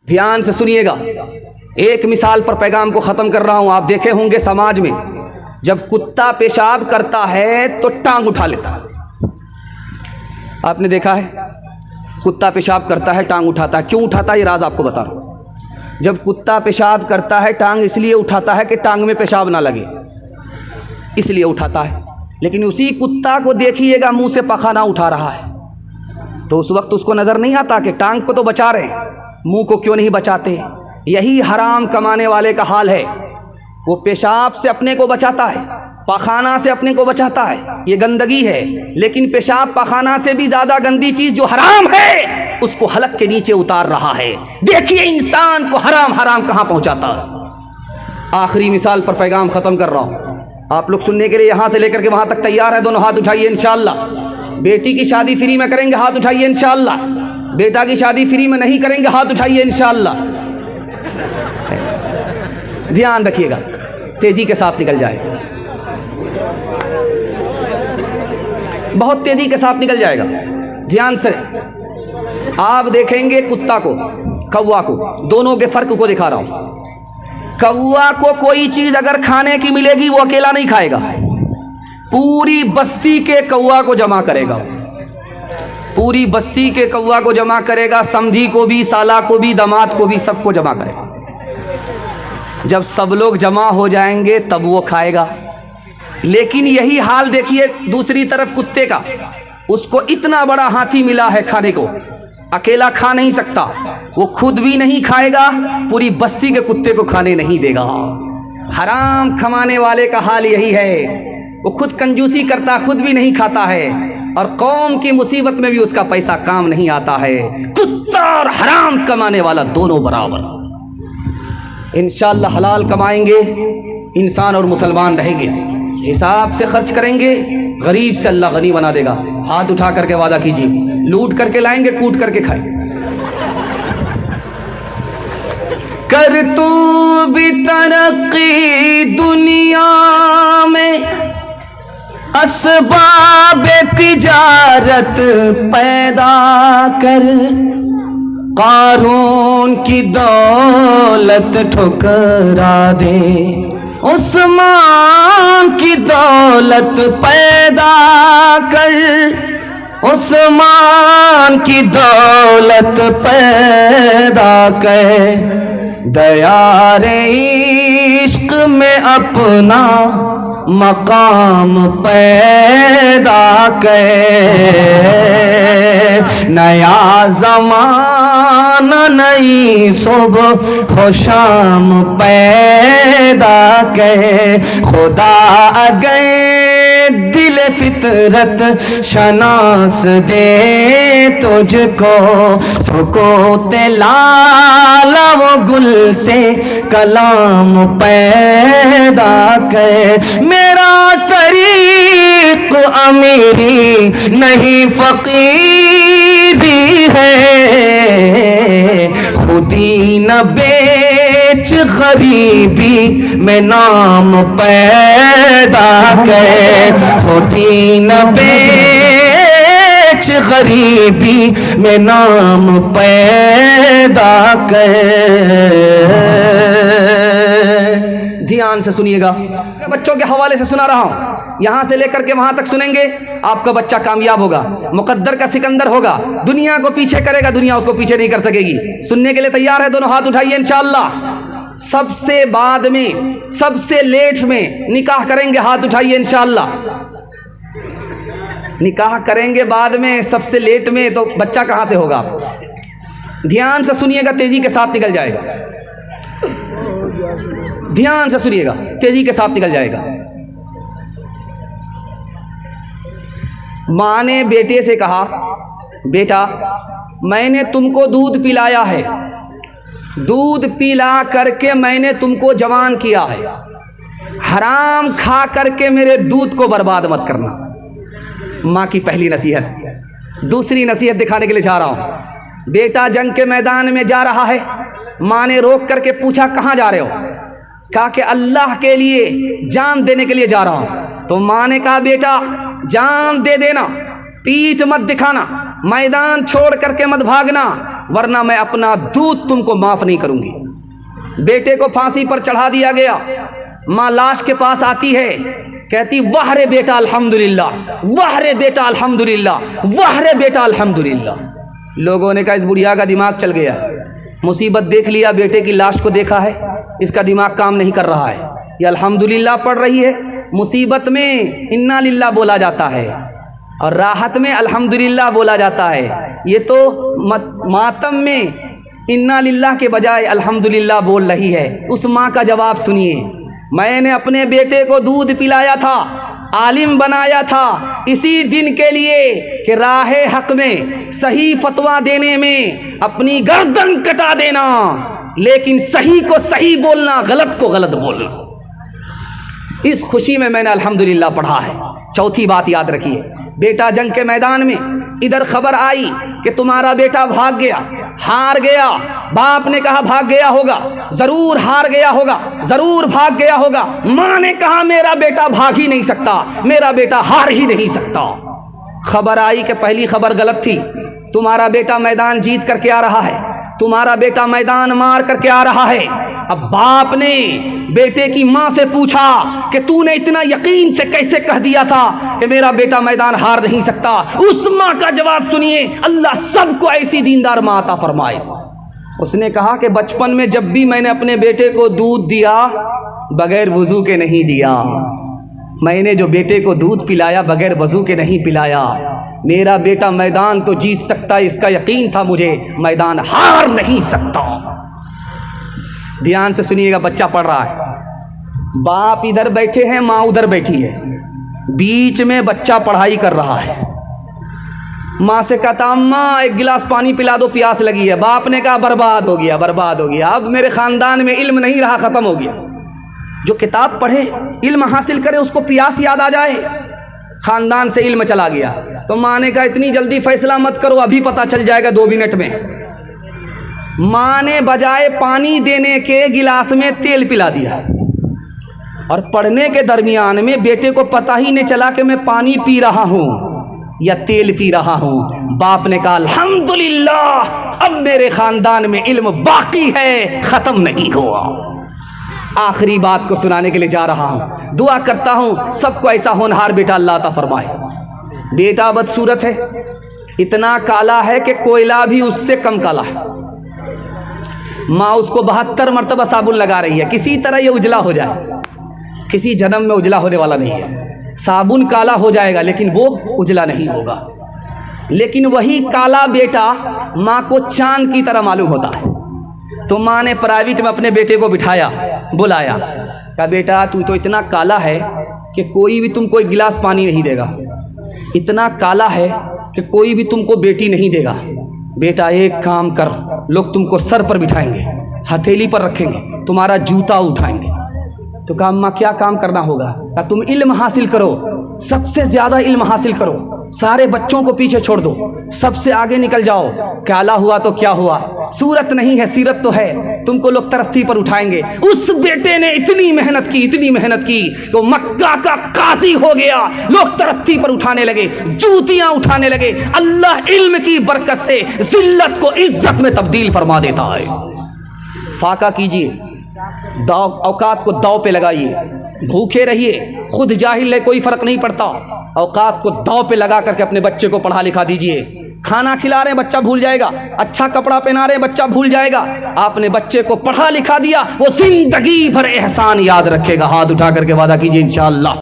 دھیان سے سنیے گا، ایک مثال پر پیغام کو ختم کر رہا ہوں. آپ دیکھے ہوں گے سماج میں جب کتا پیشاب کرتا ہے تو ٹانگ اٹھا لیتا ہے. آپ نے دیکھا ہے کتا پیشاب کرتا ہے ٹانگ اٹھاتا ہے. کیوں اٹھاتا ہے یہ راز آپ کو بتا رہا ہوں. جب کتا پیشاب کرتا ہے ٹانگ اس لیے اٹھاتا ہے کہ ٹانگ میں پیشاب نہ لگے، اس لیے اٹھاتا ہے. لیکن اسی کتا کو دیکھیے گا منہ سے پخانہ اٹھا رہا ہے تو اس وقت اس کو نظر نہیں آتا کہ ٹانگ کو تو بچا رہے ہیں، منہ کو کیوں نہیں بچاتے. یہی حرام کمانے والے کا حال ہے. وہ پیشاب سے اپنے کو بچاتا ہے، پخانہ سے اپنے کو بچاتا ہے، یہ گندگی ہے. لیکن پیشاب پخانہ سے بھی زیادہ گندی چیز جو حرام ہے اس کو حلق کے نیچے اتار رہا ہے. دیکھیے انسان کو حرام کہاں پہنچاتا ہے. آخری مثال پر پیغام ختم کر رہا ہوں. آپ لوگ سننے کے لیے یہاں سے لے کر کے وہاں تک تیار ہے؟ دونوں ہاتھ اٹھائیے انشاءاللہ. بیٹی کی شادی فری میں کریں گے ہاتھ اٹھائیے انشاءاللہ. بیٹا کی شادی فری میں نہیں کریں گے ہاتھ اٹھائیے انشاءاللہ. دھیان رکھیے گا، تیزی کے ساتھ نکل جائے گا، بہت تیزی کے ساتھ نکل جائے گا. دھیان سے آپ دیکھیں گے کتا کو کوا کو، دونوں کے فرق کو دکھا رہا ہوں. کوا کو کوئی چیز اگر کھانے کی ملے گی وہ اکیلا نہیں کھائے گا، پوری بستی کے کوا کو جمع کرے گا. پوری بستی کے کوا کو جمع کرے گا، سمدھی کو بھی، سالا کو بھی، داماد کو بھی، سب کو جمع کرے گا. جب سب لوگ جمع ہو جائیں گے تب وہ کھائے گا. لیکن یہی حال دیکھیے دوسری طرف کتے کا. اس کو اتنا بڑا ہاتھی ملا ہے کھانے کو، اکیلا کھا نہیں سکتا، وہ خود بھی نہیں کھائے گا، پوری بستی کے کتے کو کھانے نہیں دے گا. حرام کمانے والے کا حال یہی ہے. وہ خود کنجوسی کرتا، خود بھی نہیں کھاتا ہے، اور قوم کی مصیبت میں بھی اس کا پیسہ کام نہیں آتا ہے. کتا اور حرام کمانے والا دونوں برابر. انشاءاللہ حلال کمائیں گے انسان اور مسلمان رہیں گے، حساب سے خرچ کریں گے، غریب سے اللہ غنی بنا دے گا. ہاتھ اٹھا کر کے وعدہ کیجیے، لوٹ کر کے لائیں گے، کوٹ کر کے کھائیں گے. کر تو بھی ترقی دنیا میں، اسباب تجارت پیدا کر، قارون کی دولت ٹھکرا دے، عثمان کی دولت پیدا کر، عثمان کی دولت پیدا کر، دیار عشق میں اپنا مقام پیدا کر. نیا زمانہ نئی صبح و شام پیدا کر. خدا اگر دل فطرت شناس دے تجھ کو، سکوت لال و گل سے کلام پیدا کر. میرا طریق امیری نہیں فقیری ہے، خودی نہ بیچ غریبی میں نام پیدا کر. خودی نہ بیچ غریبی میں نام پیدا کر. دھیان سے سنیے گا، بچوں کے حوالے سے سنا رہا ہوں، یہاں سے لے کر کے وہاں تک سنیں گے، آپ کا بچہ کامیاب ہوگا، مقدر کا سکندر ہوگا، دنیا کو پیچھے کرے گا، دنیا اس کو پیچھے نہیں کر سکے گی. سننے کے لیے تیار ہے؟ دونوں ہاتھ اٹھائیے انشاءاللہ. سب سے بعد میں، سب سے لیٹ میں نکاح کریں گے، ہاتھ اٹھائیے انشاءاللہ. نکاح کریں گے بعد میں، سب سے لیٹ میں، تو بچہ کہاں سے ہوگا؟ آپ دھیان سے سنیے گا، تیزی کے ساتھ نکل جائے گا. دھیان سے سنیے گا، تیزی کے ساتھ نکل جائے گا. ماں نے بیٹے سے کہا، بیٹا میں نے تم کو دودھ پلایا ہے، دودھ پلا کر کے میں نے تم کو جوان کیا ہے، حرام کھا کر کے میرے دودھ کو برباد مت کرنا. ماں کی پہلی نصیحت. دوسری نصیحت دکھانے کے لیے جا رہا ہوں. بیٹا جنگ کے میدان میں جا رہا ہے، ماں نے روک کر کے پوچھا کہاں جا رہے ہو؟ کہا کہ اللہ کے لیے جان دینے کے لیے جا رہا ہوں. تو ماں نے کہا بیٹا جان دے دینا، پیٹھ مت دکھانا، میدان چھوڑ کر کے مت بھاگنا، ورنہ میں اپنا دودھ تم کو معاف نہیں کروں گی۔ بیٹے کو پھانسی پر چڑھا دیا گیا، ماں لاش کے پاس آتی ہے، کہتی واہ رے بیٹا الحمدللہ، واہ رے بیٹا الحمدللہ، واہ رے بیٹا الحمدللہ۔ لوگوں نے کہا اس بڑھیا کا دماغ چل گیا، مصیبت دیکھ لیا، بیٹے کی لاش کو دیکھا ہے، اس کا دماغ کام نہیں کر رہا ہے، یہ الحمدللہ پڑھ رہی ہے۔ مصیبت میں انا للہ بولا جاتا ہے اور راحت میں الحمدللہ بولا جاتا ہے، یہ تو ماتم میں انا للہ کے بجائے الحمدللہ بول رہی ہے۔ اس ماں کا جواب سنیے، میں نے اپنے بیٹے کو دودھ پلایا تھا، عالم بنایا تھا اسی دن کے لیے کہ راہ حق میں صحیح فتویٰ دینے میں اپنی گردن کٹا دینا، لیکن صحیح کو صحیح بولنا، غلط کو غلط بولنا۔ اس خوشی میں نے الحمدللہ پڑھا ہے۔ چوتھی بات یاد رکھیے، بیٹا جنگ کے میدان میں ادھر خبر آئی کہ تمہارا بیٹا بھاگ گیا، ہار گیا۔ باپ نے کہا بھاگ گیا ہوگا، ضرور ہار گیا ہوگا، ضرور بھاگ گیا ہوگا۔ ماں نے کہا میرا بیٹا بھاگ ہی نہیں سکتا، میرا بیٹا ہار ہی نہیں سکتا۔ خبر آئی کہ پہلی خبر غلط تھی، تمہارا بیٹا میدان جیت کر کے آ رہا ہے، تمہارا بیٹا میدان مار کر کے آ رہا ہے۔ اب باپ نے بیٹے کی ماں سے پوچھا کہ تو نے اتنا یقین سے کیسے کہہ دیا تھا کہ میرا بیٹا میدان ہار نہیں سکتا؟ اس ماں کا جواب سنیے، اللہ سب کو ایسی دیندار ماں عطا فرمائے۔ اس نے کہا کہ بچپن میں جب بھی میں نے اپنے بیٹے کو دودھ دیا بغیر وضو کے نہیں دیا، میں نے جو بیٹے کو دودھ پلایا بغیر وضو کے نہیں پلایا۔ میرا بیٹا میدان تو جیت سکتا ہے، اس کا یقین تھا مجھے، میدان ہار نہیں سکتا۔ دھیان سے سنیے گا، بچہ پڑھ رہا ہے، باپ ادھر بیٹھے ہیں، ماں ادھر بیٹھی ہے، بیچ میں بچہ پڑھائی کر رہا ہے۔ ماں سے کہتا اماں ایک گلاس پانی پلا دو، پیاس لگی ہے۔ باپ نے کہا برباد ہو گیا، برباد ہو گیا، اب میرے خاندان میں علم نہیں رہا، ختم ہو گیا۔ جو کتاب پڑھے، علم حاصل کرے، اس کو پیاس یاد آ جائے، خاندان سے علم چلا گیا۔ تو ماں نے کہا اتنی جلدی فیصلہ مت کرو، ابھی پتہ چل جائے گا 2 منٹ میں۔ ماں نے بجائے پانی دینے کے گلاس میں تیل پلا دیا، اور پڑھنے کے درمیان میں بیٹے کو پتہ ہی نہیں چلا کہ میں پانی پی رہا ہوں یا تیل پی رہا ہوں۔ باپ نے کہا الحمدللہ، اب میرے خاندان میں علم باقی ہے، ختم نہیں ہوا۔ آخری بات کو سنانے کے لیے جا رہا ہوں، دعا کرتا ہوں سب کو ایسا ہونہار بیٹا اللہ عطا فرمائے۔ بیٹا بدصورت ہے، اتنا کالا ہے کہ کوئلہ بھی اس سے کم کالا ہے۔ ماں اس کو 72 مرتبہ صابن لگا رہی ہے، کسی طرح یہ اجلا ہو جائے، کسی جنم میں اجلا ہونے والا نہیں ہے۔ صابن کالا ہو جائے گا لیکن وہ اجلا نہیں ہوگا۔ لیکن وہی کالا بیٹا ماں کو چاند کی طرح معلوم ہوتا ہے۔ تو ماں نے پرائیویٹ میں اپنے بیٹے کو بٹھایا، بلایا، کہا بیٹا تو اتنا کالا ہے کہ کوئی بھی تم کو ایک گلاس پانی نہیں دے گا، اتنا کالا ہے کہ کوئی بھی تم کو بیٹی نہیں دے گا۔ بیٹا ایک کام کر، لوگ تم کو سر پر بٹھائیں گے، ہتھیلی پر رکھیں گے، تمہارا جوتا اٹھائیں گے۔ تو کہا اماں کیا کام کرنا ہوگا؟ کہا تم علم حاصل کرو، سب سے زیادہ علم حاصل کرو، سارے بچوں کو پیچھے چھوڑ دو، سب سے آگے نکل جاؤ، کالا ہوا تو کیا ہوا، صورت نہیں ہے سیرت تو ہے، تم کو لوگ ترقی پر اٹھائیں گے۔ اس بیٹے نے اتنی محنت کی، اتنی محنت کی کہ وہ مکہ کا قاضی ہو گیا، لوگ ترقی پر اٹھانے لگے، جوتیاں اٹھانے لگے۔ اللہ علم کی برکت سے ذلت کو عزت میں تبدیل فرما دیتا ہے۔ فاقہ کیجیے، اوقات کو داؤ پہ لگائیے، بھوکے رہیے، خود جاہل ہے کوئی فرق نہیں پڑتا، اوقات کو داؤ پہ لگا کر کے اپنے بچے کو پڑھا لکھا دیجیے۔ کھانا کھلا رہے ہیں بچہ بھول جائے گا، اچھا کپڑا پہنا رہے ہیں بچہ بھول جائے گا، آپ نے بچے کو پڑھا لکھا دیا، وہ زندگی بھر احسان یاد رکھے گا۔ ہاتھ اٹھا کر کے وعدہ کیجیے انشاءاللہ۔